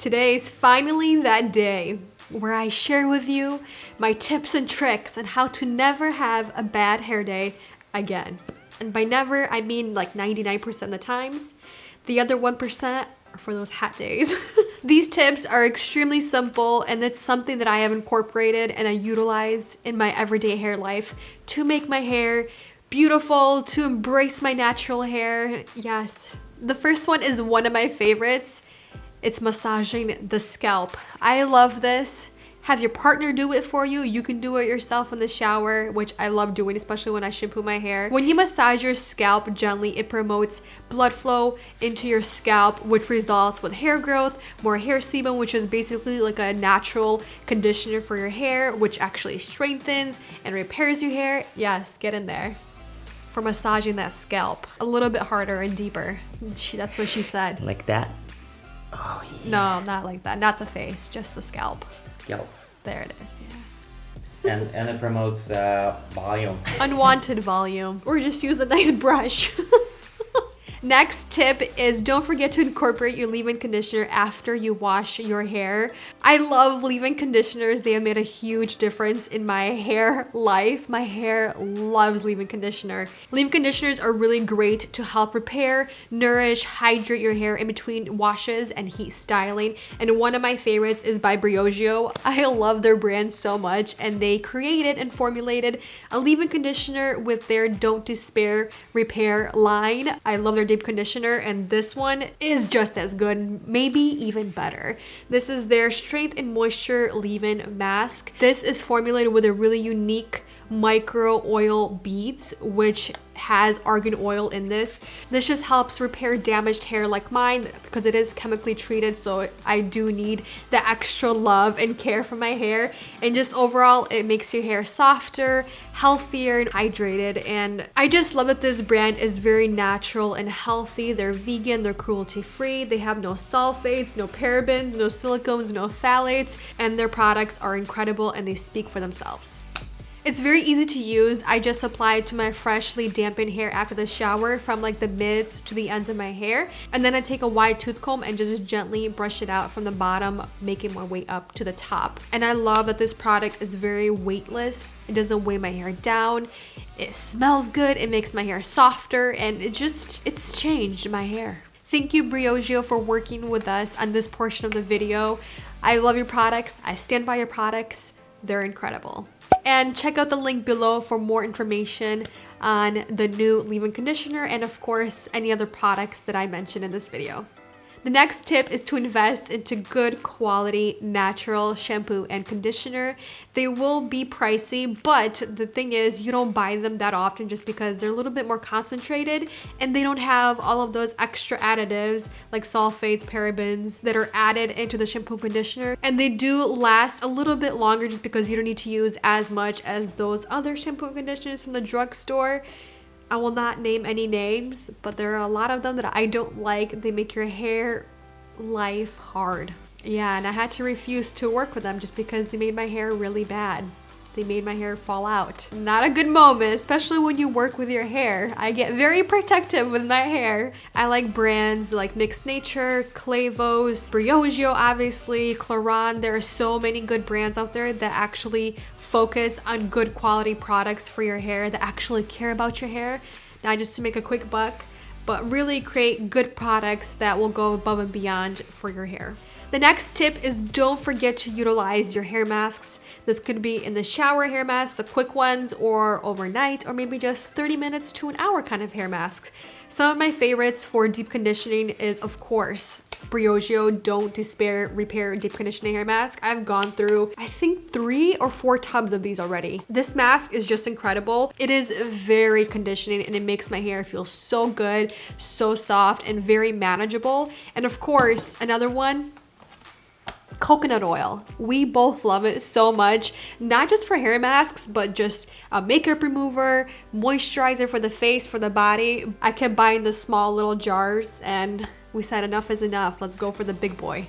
Today is finally that day where I share with you my tips and tricks on how to never have a bad hair day again. And by never, I mean like 99% of the times. The other 1% are for those hot days. These tips are extremely simple, and it's something that I have incorporated and I utilized in my everyday hair life to make my hair beautiful, to embrace my natural hair. Yes. The first one is one of my favorites. It's massaging the scalp. I love this. Have your partner do it for you. You can do it yourself in the shower, which I love doing, especially when I shampoo my hair. When you massage your scalp gently, it promotes blood flow into your scalp, which results with hair growth, more hair sebum, which is basically like a natural conditioner for your hair, which actually strengthens and repairs your hair. Yes, get in there. For massaging that scalp. A little bit harder and deeper. That's what she said. Like that? Oh, yeah. No, not like that. Not the face, just the scalp. Scalp. There it is, yeah. And it promotes volume. Unwanted volume. Or just use a nice brush. Next tip is don't forget to incorporate your leave-in conditioner after you wash your hair. I love leave-in conditioners. They have made a huge difference in my hair life. My hair loves leave-in conditioner. Leave-in conditioners are really great to help repair, nourish, hydrate your hair in between washes and heat styling. And one of my favorites is by Briogeo. I love their brand so much, and they created and formulated a leave-in conditioner with their Don't Despair Repair line. I love their deep conditioner, and this one is just as good, maybe even better. This is their Strength and Moisture Leave-In Mask. This is formulated with a really unique micro oil beads, which has argan oil in this. This just helps repair damaged hair like mine because it is chemically treated, so I do need the extra love and care for my hair. And just overall, it makes your hair softer, healthier, and hydrated. And I just love that this brand is very natural and healthy. They're vegan, they're cruelty-free, they have no sulfates, no parabens, no silicones, no phthalates, and their products are incredible and they speak for themselves. It's very easy to use. I just apply it to my freshly dampened hair after the shower from like the mids to the ends of my hair. And then I take a wide tooth comb and just gently brush it out from the bottom, making my way up to the top. And I love that this product is very weightless. It doesn't weigh my hair down. It smells good. It makes my hair softer, and it's changed my hair. Thank you, Briogeo, for working with us on this portion of the video. I love your products. I stand by your products. They're incredible. And check out the link below for more information on the new leave-in conditioner and of course any other products that I mentioned in this video. The next tip is to invest into good quality natural shampoo and conditioner. They will be pricey, but the thing is you don't buy them that often just because they're a little bit more concentrated and they don't have all of those extra additives like sulfates, parabens that are added into the shampoo conditioner. And they do last a little bit longer just because you don't need to use as much as those other shampoo and conditioners from the drugstore. I will not name any names, but there are a lot of them that I don't like. They make your hair life hard. Yeah, and I had to refuse to work with them just because they made my hair really bad. They made my hair fall out. Not a good moment, especially when you work with your hair. I get very protective with my hair. I like brands like Mixed Nature, Clavos, Briogeo, obviously, Claron. There are so many good brands out there that actually focus on good quality products for your hair, that actually care about your hair, not just to make a quick buck, but really create good products that will go above and beyond for your hair. The next tip is don't forget to utilize your hair masks. This could be in the shower hair masks, the quick ones, or overnight, or maybe just 30 minutes to an hour kind of hair masks. Some of my favorites for deep conditioning is, of course, Briogeo Don't Despair Repair Deep Conditioning Hair Mask. I've gone through, I think, 3 or 4 tubs of these already. This mask is just incredible. It is very conditioning and it makes my hair feel so good, so soft, and very manageable. And of course, another one, coconut oil. We both love it so much, not just for hair masks, but just a makeup remover, moisturizer for the face, for the body. I kept buying the small little jars and we said enough is enough. Let's go for the big boy.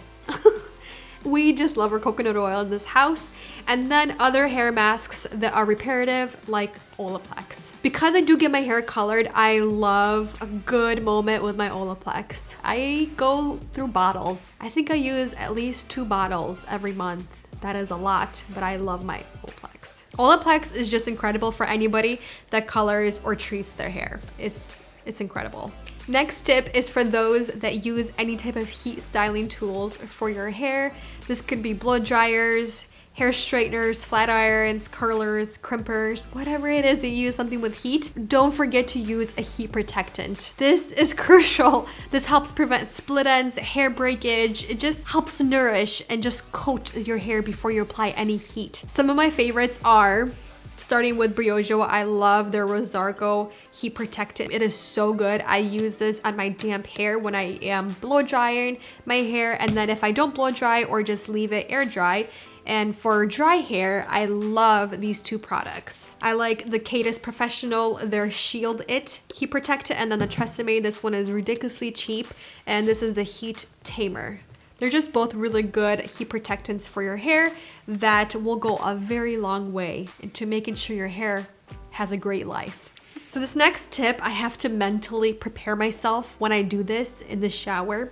We just love our coconut oil in this house. And then other hair masks that are reparative, like Olaplex. Because I do get my hair colored, I love a good moment with my Olaplex. I go through bottles. I think I use at least 2 bottles every month. That is a lot, but I love my Olaplex. Olaplex is just incredible for anybody that colors or treats their hair. It's incredible. Next tip is for those that use any type of heat styling tools for your hair. This could be blow dryers, hair straighteners, flat irons, curlers, crimpers, whatever it is that you use something with heat. Don't forget to use a heat protectant. This is crucial. This helps prevent split ends, hair breakage. It just helps nourish and just coat your hair before you apply any heat. Some of my favorites are, starting with Briogeo, I love their Rosarco heat protectant. It is so good. I use this on my damp hair when I am blow drying my hair, and then if I don't blow dry or just leave it air dry. And for dry hair, I love these 2 products. I like the Cadis Professional, their Shield It heat protectant, and then the Tresemme. This one is ridiculously cheap, and this is the Heat Tamer. They're just both really good heat protectants for your hair that will go a very long way into making sure your hair has a great life. So this next tip, I have to mentally prepare myself when I do this in the shower.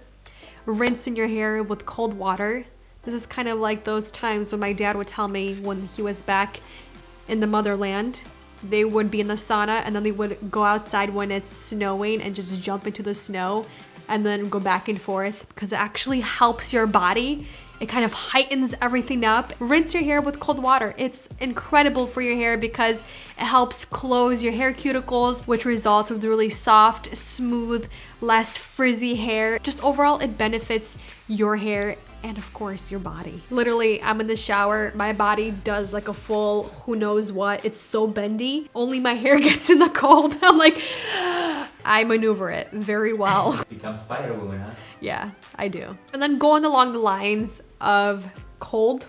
Rinsing your hair with cold water. This is kind of like those times when my dad would tell me when he was back in the motherland. They would be in the sauna and then they would go outside when it's snowing and just jump into the snow and then go back and forth because it actually helps your body. It kind of heightens everything up. Rinse your hair with cold water. It's incredible for your hair because it helps close your hair cuticles, which results with really soft, smooth, less frizzy hair. Just overall, it benefits your hair and of course your body. Literally, I'm in the shower, my body does like a full who knows what. It's so bendy. Only my hair gets in the cold. I'm like, I maneuver it very well. Become Spider-Woman, huh? Yeah, I do. And then going along the lines of cold,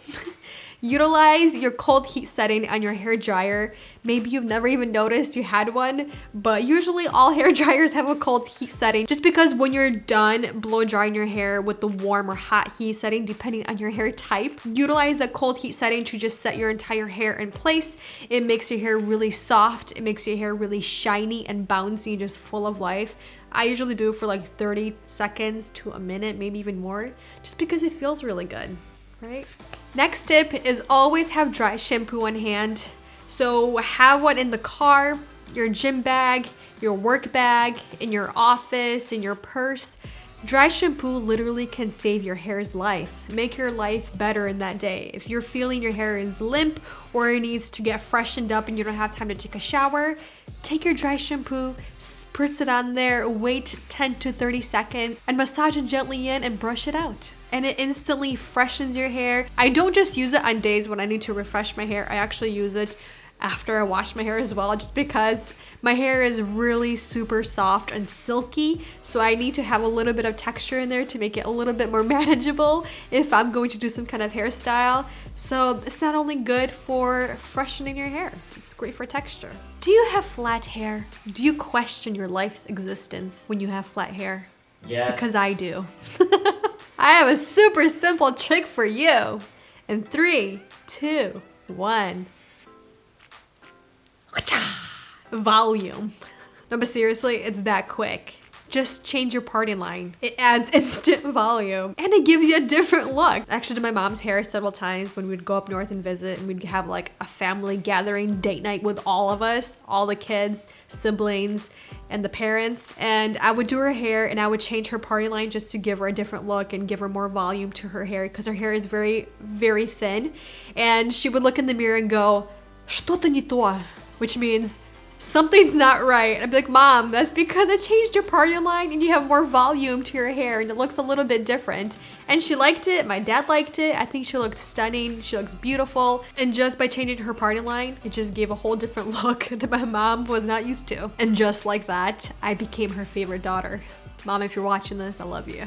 utilize your cold heat setting on your hair dryer. Maybe you've never even noticed you had one, but usually all hair dryers have a cold heat setting just because when you're done blow drying your hair with the warm or hot heat setting, depending on your hair type, utilize the cold heat setting to just set your entire hair in place. It makes your hair really soft. It makes your hair really shiny and bouncy, just full of life. I usually do it for like 30 seconds to a minute, maybe even more, just because it feels really good, right? Next tip is always have dry shampoo on hand. So have one in the car, your gym bag, your work bag, in your office, in your purse. Dry shampoo literally can save your hair's life. Make your life better in that day. If you're feeling your hair is limp or it needs to get freshened up and you don't have time to take a shower, take your dry shampoo, spritz it on there, wait 10 to 30 seconds, and massage it gently in and brush it out. And it instantly freshens your hair. I don't just use it on days when I need to refresh my hair. I actually use it after I wash my hair as well, just because my hair is really super soft and silky, so I need to have a little bit of texture in there to make it a little bit more manageable if I'm going to do some kind of hairstyle. So it's not only good for freshening your hair, it's great for texture. Do you have flat hair? Do you question your life's existence when you have flat hair? Yes. Because I do. I have a super simple trick for you. In 3, 2, 1. Volume. No, but seriously, it's that quick. Just change your parting line. It adds instant volume and it gives you a different look. I actually did my mom's hair several times when we'd go up north and visit, and we'd have like a family gathering date night with all of us, all the kids, siblings, and the parents. And I would do her hair and I would change her parting line just to give her a different look and give her more volume to her hair because her hair is very, very thin. And she would look in the mirror and go, "Что-то не то," which means something's not right. I'd be like, "Mom, that's because I changed your parting line and you have more volume to your hair and it looks a little bit different." And she liked it. My dad liked it. I think she looked stunning. She looks beautiful. And just by changing her parting line, it just gave a whole different look that my mom was not used to. And just like that, I became her favorite daughter. Mom, if you're watching this, I love you.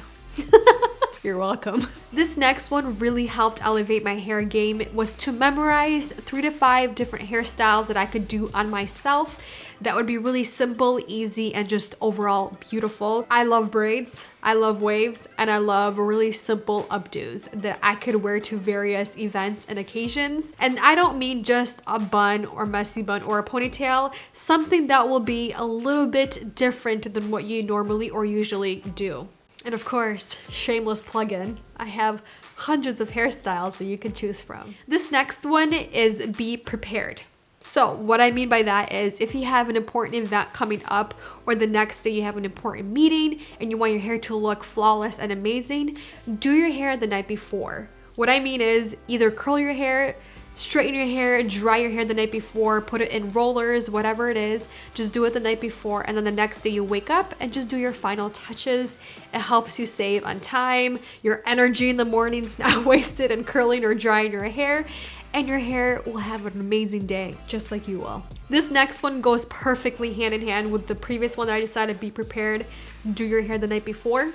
You're welcome. This next one really helped elevate my hair game. It was to memorize 3 to 5 different hairstyles that I could do on myself. That would be really simple, easy, and just overall beautiful. I love braids, I love waves, and I love really simple updos that I could wear to various events and occasions. And I don't mean just a bun or messy bun or a ponytail, something that will be a little bit different than what you normally or usually do. And of course, shameless plug-in, I have hundreds of hairstyles that you can choose from. This next one is be prepared. So what I mean by that is if you have an important event coming up or the next day you have an important meeting and you want your hair to look flawless and amazing, do your hair the night before. What I mean is either curl your hair, straighten your hair, dry your hair the night before, put it in rollers, whatever it is, just do it the night before, and then the next day you wake up and just do your final touches. It helps you save on time. Your energy in the morning's not wasted in curling or drying your hair, and your hair will have an amazing day, just like you will. This next one goes perfectly hand in hand with the previous one that I decided, be prepared, do your hair the night before.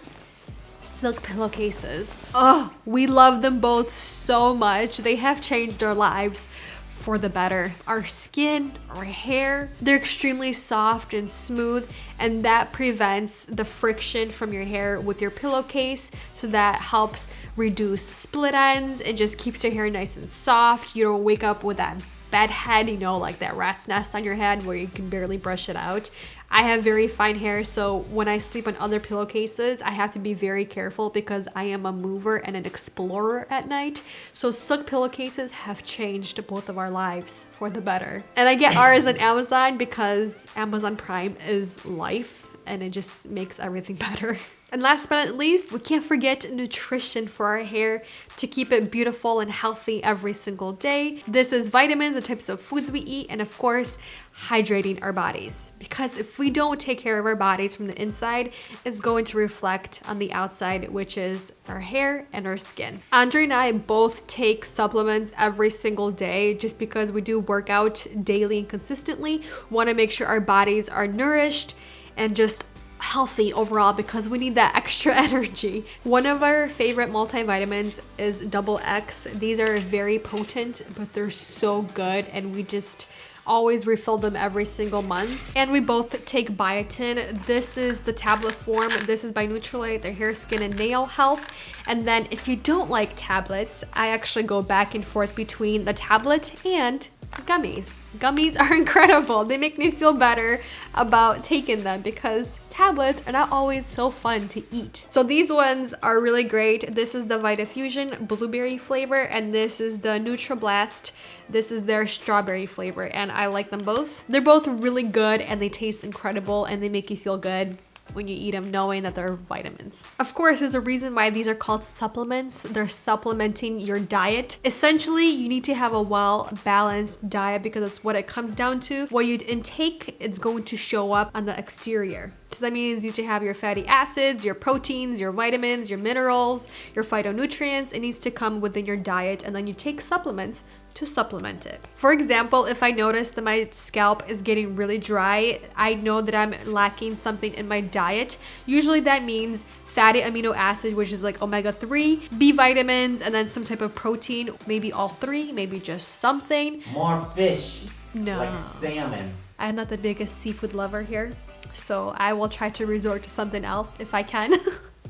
Silk pillowcases. Oh, we love them both so much. They have changed our lives for the better. Our skin, our hair, they're extremely soft and smooth, and that prevents the friction from your hair with your pillowcase, so that helps reduce split ends and just keeps your hair nice and soft. You don't wake up with that bed head, you know, like that rat's nest on your head where you can barely brush it out. I have very fine hair, so when I sleep on other pillowcases, I have to be very careful because I am a mover and an explorer at night. So silk pillowcases have changed both of our lives for the better. And I get ours on Amazon because Amazon Prime is life and it just makes everything better. And last but not least, we can't forget nutrition for our hair to keep it beautiful and healthy every single day. This is vitamins, the types of foods we eat, and of course, hydrating our bodies. Because if we don't take care of our bodies from the inside, it's going to reflect on the outside, which is our hair and our skin. Andre and I both take supplements every single day just because we do work out daily and consistently. We want to make sure our bodies are nourished and just healthy overall because we need that extra energy. One of our favorite multivitamins is Double X. These are very potent, but they're so good, and we just always refill them every single month. And we both take biotin. This is the tablet form. This is by Nutrilite, their hair, skin, and nail health. And then if you don't like tablets, I actually go back and forth between the tablet and gummies. Gummies are incredible. They make me feel better about taking them because tablets are not always so fun to eat. So these ones are really great. This is the VitaFusion blueberry flavor, and this is the NutriBlast. This is their strawberry flavor, and I like them both. They're both really good, and they taste incredible, and they make you feel good when you eat them knowing that they're vitamins. Of course, there's a reason why these are called supplements. They're supplementing your diet. Essentially, you need to have a well-balanced diet because that's what it comes down to. What you intake, it's going to show up on the exterior. So that means you need to have your fatty acids, your proteins, your vitamins, your minerals, your phytonutrients. It needs to come within your diet, and then you take supplements to supplement it. For example, if I notice that my scalp is getting really dry, I know that I'm lacking something in my diet. Usually that means fatty amino acid, which is like omega-3, B vitamins, and then some type of protein, maybe all 3, maybe just something. More fish. No. Like salmon. I'm not the biggest seafood lover here, so I will try to resort to something else if I can.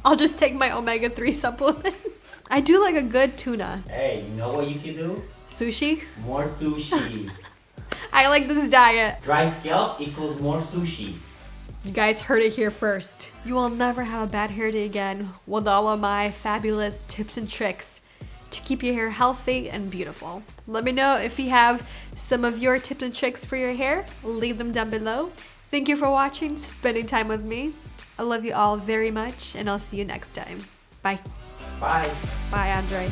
I'll just take my omega-3 supplements. I do like a good tuna. Hey, you know what you can do? Sushi? More sushi. I like this diet. Dry scalp equals more sushi. You guys heard it here first. You will never have a bad hair day again with all of my fabulous tips and tricks to keep your hair healthy and beautiful. Let me know if you have some of your tips and tricks for your hair. Leave them down below. Thank you for watching, spending time with me. I love you all very much, and I'll see you next time. Bye. Bye. Bye, Andre.